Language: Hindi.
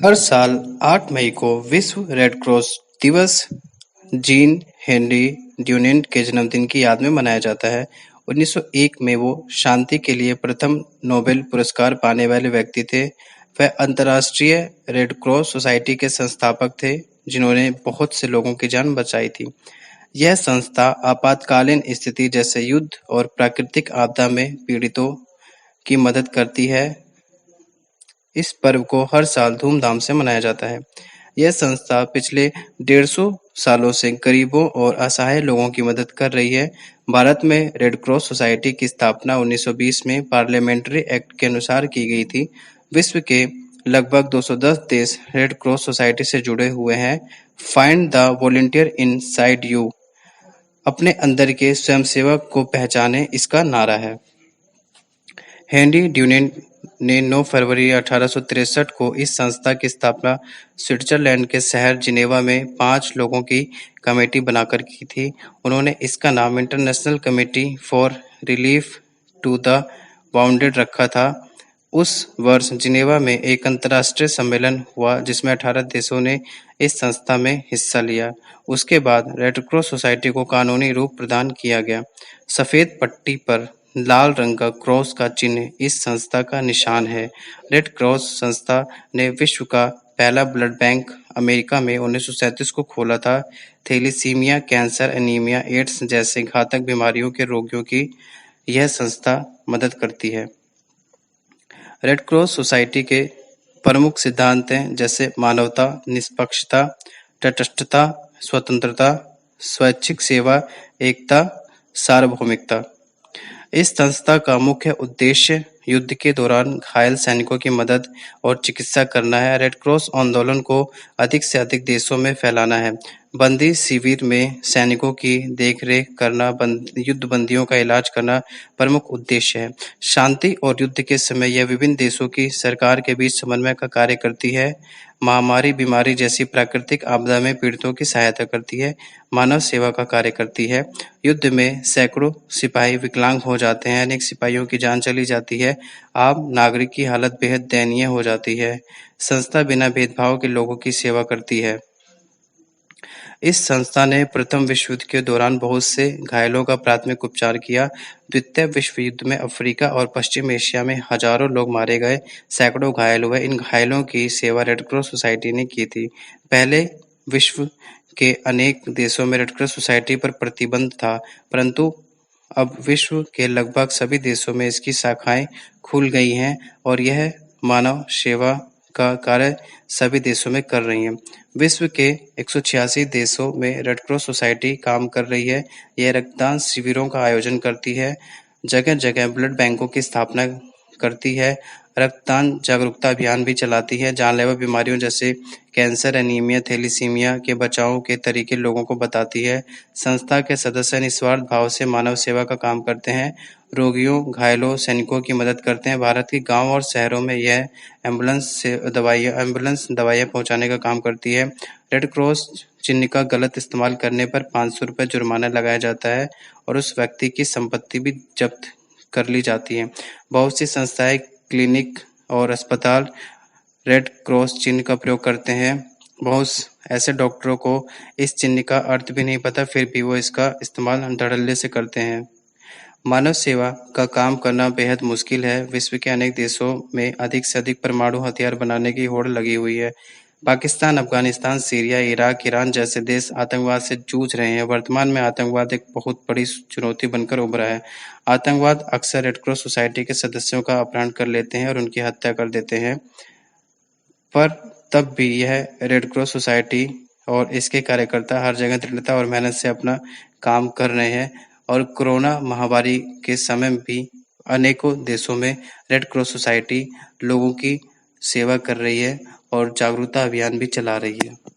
हर साल 8 मई को विश्व रेड क्रॉस दिवस जीन हेनरी ड्यूनेंट के जन्मदिन की याद में मनाया जाता है। 1901 में वो शांति के लिए प्रथम नोबेल पुरस्कार पाने वाले व्यक्ति थे। वह अंतर्राष्ट्रीय रेड क्रॉस सोसाइटी के संस्थापक थे, जिन्होंने बहुत से लोगों की जान बचाई थी। यह संस्था आपातकालीन स्थिति जैसे युद्ध और प्राकृतिक आपदा में पीड़ितों की मदद करती है। इस पर्व को हर साल धूमधाम से मनाया जाता है। यह संस्था पिछले 150 सालों से गरीबों और असहाय लोगों की मदद कर रही है। भारत में रेड क्रॉस सोसाइटी की स्थापना 1920 में पार्लियामेंट्री एक्ट के अनुसार की गई थी। विश्व के लगभग 210 देश रेड क्रॉस सोसाइटी से जुड़े हुए हैं। Find the volunteer inside you, अपने अंदर के स्वयंसेवक को पहचानें, इसका नारा है। हेनरी ड्यूनेंट ने 9 फरवरी 1863 को इस संस्था की स्थापना स्विट्जरलैंड के शहर जिनेवा में 5 लोगों की कमेटी बनाकर की थी। उन्होंने इसका नाम international committee for relief to the wounded रखा था। उस वर्ष जिनेवा में एक अंतर्राष्ट्रीय सम्मेलन हुआ, जिसमें 18 देशों ने इस संस्था में हिस्सा लिया। उसके बाद रेड क्रॉस सोसाइटी को कानूनी रूप प्रदान किया गया। सफेद पट्टी पर लाल रंग का क्रॉस का चिन्ह इस संस्था का निशान है। रेड क्रॉस संस्था ने विश्व का पहला ब्लड बैंक अमेरिका में 1937 को खोला था। थैलेसीमिया, कैंसर, एनीमिया, एड्स जैसे घातक बीमारियों के रोगियों की यह संस्था मदद करती है। रेड क्रॉस सोसाइटी के प्रमुख सिद्धांत हैं, जैसे मानवता, निष्पक्षता, तटस्थता, स्वतंत्रता, स्वैच्छिक सेवा, एकता, सार्वभौमिकता। इस संस्था का मुख्य उद्देश्य युद्ध के दौरान घायल सैनिकों की मदद और चिकित्सा करना है। रेड क्रॉस आंदोलन को अधिक से अधिक देशों में फैलाना है। बंदी शिविर में सैनिकों की देखरेख करना, युद्ध बंदियों का इलाज करना प्रमुख उद्देश्य है। शांति और युद्ध के समय यह विभिन्न देशों की सरकार के बीच समन्वय का कार्य करती है। महामारी, बीमारी जैसी प्राकृतिक आपदा में पीड़ितों की सहायता करती है। मानव सेवा का कार्य करती है। युद्ध में सैकड़ों सिपाही विकलांग हो जाते हैं, अनेक सिपाहियों की जान चली जाती है, आम नागरिक की हालत बेहद दयनीय हो जाती है। संस्था बिना भेदभाव के लोगों की सेवा करती है। इस संस्था ने प्रथम विश्व युद्ध के दौरान बहुत से घायलों का प्राथमिक उपचार किया। द्वितीय विश्व युद्ध में अफ्रीका और पश्चिम एशिया में हजारों लोग मारे गए, सैकड़ों घायल हुए। इन घायलों की सेवा रेड क्रॉस सोसाइटी ने की थी। पहले विश्व के अनेक देशों में रेड क्रॉस सोसाइटी पर प्रतिबंध था, परंतु अब विश्व के लगभग सभी देशों में इसकी शाखाएं खुल गई हैं और यह मानव सेवा का कार्य सभी देशों में कर रही हैं। विश्व के 186 देशों में रेड क्रॉस सोसाइटी काम कर रही है। यह रक्तदान शिविरों का आयोजन करती है, जगह-जगह ब्लड बैंकों की स्थापना करती है, रक्तदान जागरूकता अभियान भी चलाती है, जानलेवा बीमारियों जैसे कैंसर, एनीमिया, थैलेसीमिया के बचाव के तरीके लोगों को बताती है। संस्था के सदस्य निस्वार्थ भाव से मानव सेवा का काम करते हैं, रोगियों, घायलों, सैनिकों की मदद करते हैं। भारत के गांव और शहरों में यह एम्बुलेंस दवाइयाँ पहुंचाने का काम करती है। रेड क्रॉस चिन्ह का गलत इस्तेमाल करने पर 500 रुपये जुर्माना लगाया जाता है और उस व्यक्ति की संपत्ति भी जब्त कर ली जाती है। बहुत सी संस्थाएं, क्लिनिक और अस्पताल रेड क्रॉस चिन्ह का प्रयोग करते हैं। बहुत ऐसे डॉक्टरों को इस चिन्ह का अर्थ भी नहीं पता, फिर भी वो इसका इस्तेमाल धड़ल्ले से करते हैं। मानव सेवा का काम करना बेहद मुश्किल है। विश्व के अनेक देशों में अधिक से अधिक परमाणु हथियार बनाने की होड़ लगी हुई है। Pakistan, Afghanistan, Syria, Iraq, Iran जैसे देश आतंकवाद से जूझ रहे हैं। वर्तमान में आतंकवाद एक बहुत बड़ी चुनौती बनकर उभरा है। आतंकवाद अक्सर रेड क्रॉस सोसाइटी के सदस्यों का अपहरण कर लेते हैं और उनकी हत्या कर देते हैं, पर तब भी यह रेड क्रॉस सोसाइटी और इसके कार्यकर्ता हर जगह दृढ़ता और मेहनत से अपना काम कर रहे हैं और कोरोना महामारी के समय में भी अनेकों देशों में रेड क्रॉस सोसाइटी लोगों की सेवा कर रही है और जागरूकता अभियान भी चला रही है।